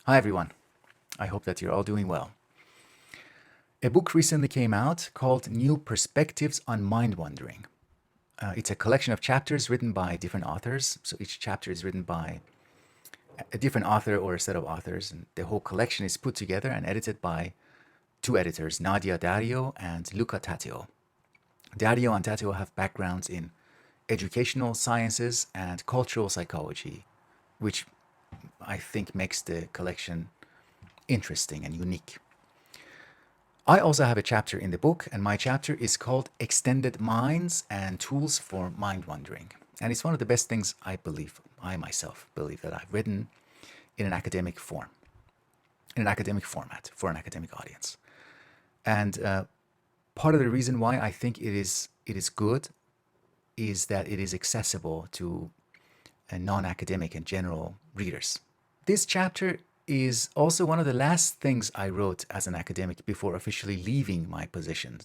Hi, everyone. I hope that you're all doing well. A book recently came out called New Perspectives on Mind Wandering. It's a collection of chapters written by different authors. So each chapter is written by a different author or a set of authors. And the whole collection is put together and edited by two editors, Dario and Tateo. Dario and Tateo have backgrounds in educational sciences and cultural psychology, which I think makes the collection interesting and unique. I also have a chapter in the book, and my chapter is called Extended Minds and Tools for Mind Wandering. And it's one of the best things I myself believe, that I've written in an academic form, in an academic format for an academic audience. And part of the reason why I think it is good is that it is accessible to non-academic and general readers. This chapter is also one of the last things I wrote as an academic before officially leaving my position.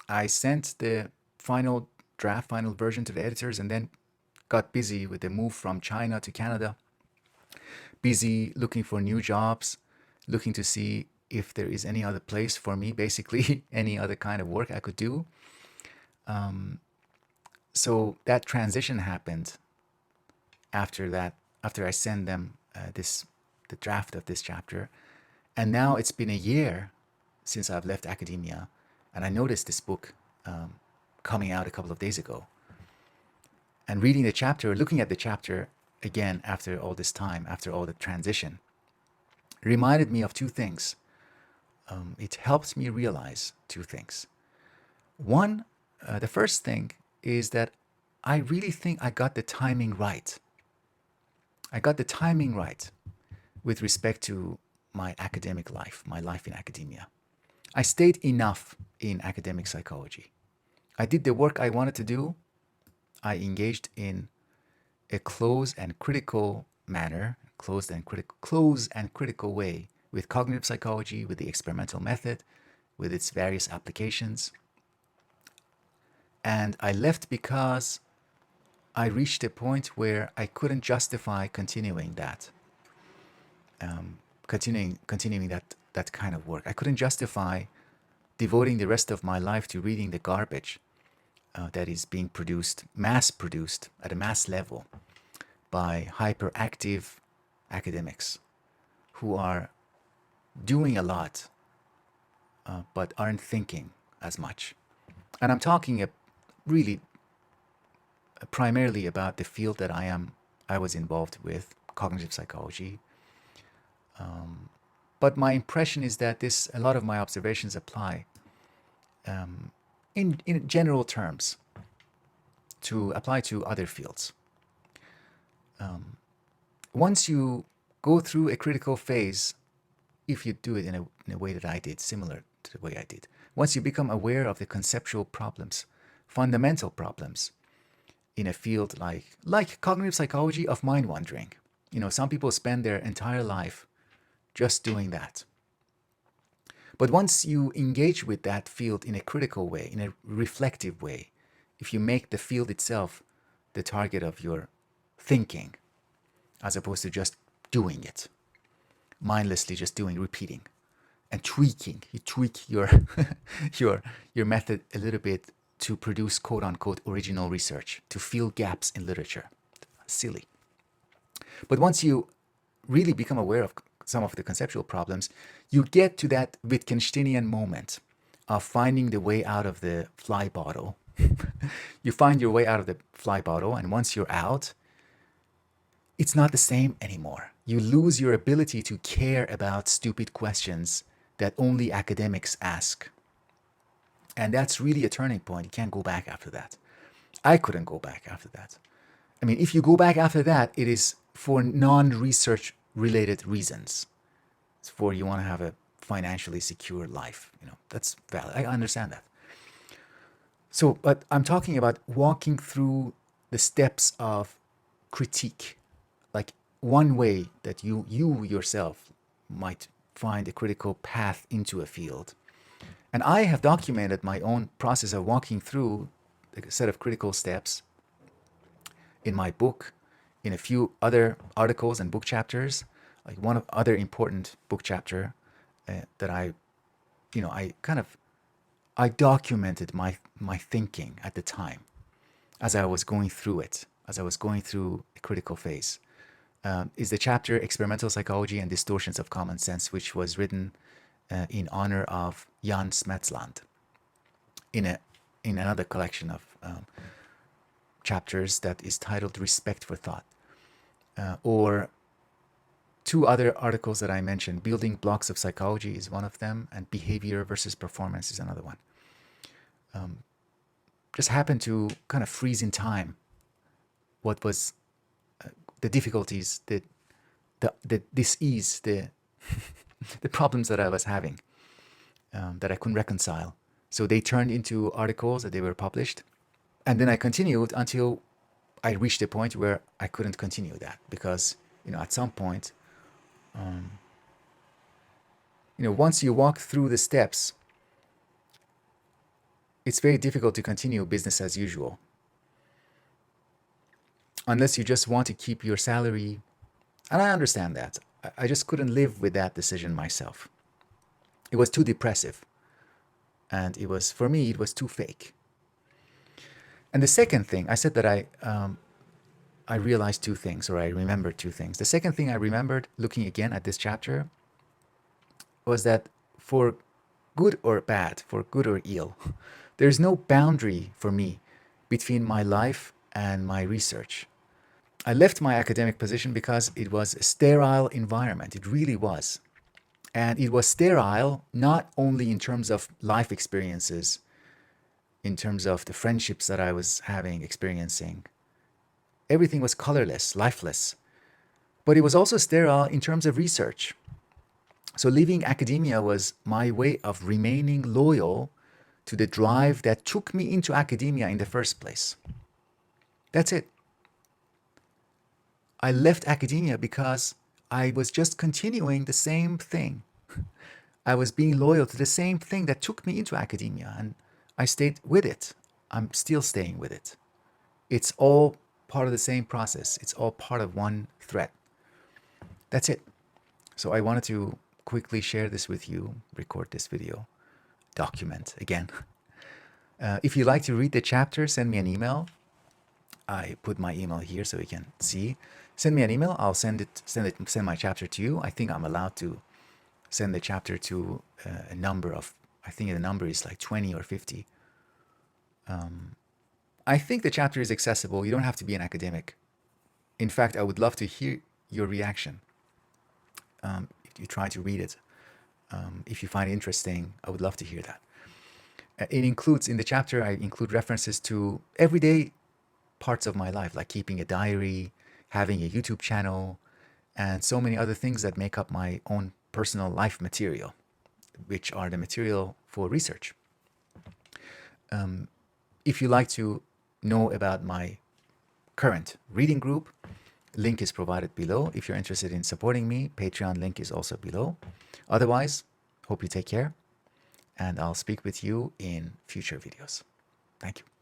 I sent the final draft, final version to the editors, and then got busy with the move from China to Canada, busy looking for new jobs, looking to see if there is any other place for me, basically, any other kind of work I could do. So that transition happened after that, after I sent them the draft of this chapter. And now it's been a year since I've left academia, and I noticed this book coming out a couple of days ago. And reading the chapter, looking at the chapter again after all this time, after all the transition, reminded me of two things. It helped me realize two things. One, the first thing is that I really think I got the timing right. I got the timing right with respect to my academic life, my life in academia. I stayed enough in academic psychology. I did the work I wanted to do. I engaged in a closed and critical manner, closed and critical way with cognitive psychology, with the experimental method, with its various applications. And I left because I reached a point where I couldn't justify continuing that, continuing that kind of work. I couldn't justify devoting the rest of my life to reading the garbage that is being produced, mass produced at a mass level by hyperactive academics who are doing a lot but aren't thinking as much. And I'm talking really primarily about the field that I was involved with, cognitive psychology. But my impression is that a lot of my observations apply in general terms apply to other fields. Once you go through a critical phase, if you do it in a way that I did, similar to the way I did, once you become aware of the conceptual problems, fundamental problems in a field like cognitive psychology of mind wandering. Some people spend their entire life just doing that. But once you engage with that field in a critical way, in a reflective way, if you make the field itself the target of your thinking, as opposed to just doing it, mindlessly just repeating and tweaking, you tweak your your method a little bit to produce quote unquote original research, to fill gaps in literature. Silly. But once you really become aware of some of the conceptual problems, you get to that Wittgensteinian moment of finding the way out of the fly bottle. You find your way out of the fly bottle, and once you're out, it's not the same anymore. You lose your ability to care about stupid questions that only academics ask. And that's really a turning point. You can't go back after that. I couldn't go back after that. I mean, if you go back after that, it is for non-research related reasons. It's for you want to have a financially secure life. That's valid. I understand that. So, but I'm talking about walking through the steps of critique, like one way that you yourself might find a critical path into a field. And I have documented my own process of walking through a set of critical steps in my book, in a few other articles and book chapters. Like one of other important book chapter that I documented my thinking at the time as I was going through it, as I was going through a critical phase, is the chapter Experimental Psychology and Distortions of Common Sense, which was written in honor of Jan Smedsland in another collection of chapters that is titled Respect for Thought, or two other articles that I mentioned, Building Blocks of Psychology is one of them, and Behavior versus Performance is another one. Just happened to kind of freeze in time what was the difficulties, the dis-ease, the the problems that I was having, that I couldn't reconcile. So they turned into articles that they were published. And then I continued until I reached a point where I couldn't continue that because, at some point, once you walk through the steps, it's very difficult to continue business as usual. Unless you just want to keep your salary. And I understand that. I just couldn't live with that decision myself. It was too depressive. And for me, it was too fake. And the second thing, I said that I realized two things, or I remembered two things. The second thing I remembered, looking again at this chapter, was that for good or bad, for good or ill, there's no boundary for me between my life and my research. I left my academic position because it was a sterile environment. It really was. And it was sterile not only in terms of life experiences, in terms of the friendships that I was experiencing. Everything was colorless, lifeless. But it was also sterile in terms of research. So leaving academia was my way of remaining loyal to the drive that took me into academia in the first place. That's it. I left academia because I was just continuing the same thing. I was being loyal to the same thing that took me into academia, and I stayed with it. I'm still staying with it. It's all part of the same process. It's all part of one thread. That's it. So I wanted to quickly share this with you, record this video, document again. If you'd like to read the chapter, send me an email. I put my email here so you can see. Send me an email. I'll send my chapter to you. I think I'm allowed to send the chapter to a number of, I think the number is like 20 or 50. I think the chapter is accessible. You don't have to be an academic. In fact, I would love to hear your reaction. If you try to read it, if you find it interesting, I would love to hear that. It includes, in the chapter, I include references to everyday parts of my life, like keeping a diary, having a YouTube channel, and so many other things that make up my own personal life material, which are the material for research. If you like to know about my current reading group, link is provided below. If you're interested in supporting me, Patreon link is also below. Otherwise, hope you take care, and I'll speak with you in future videos. Thank you.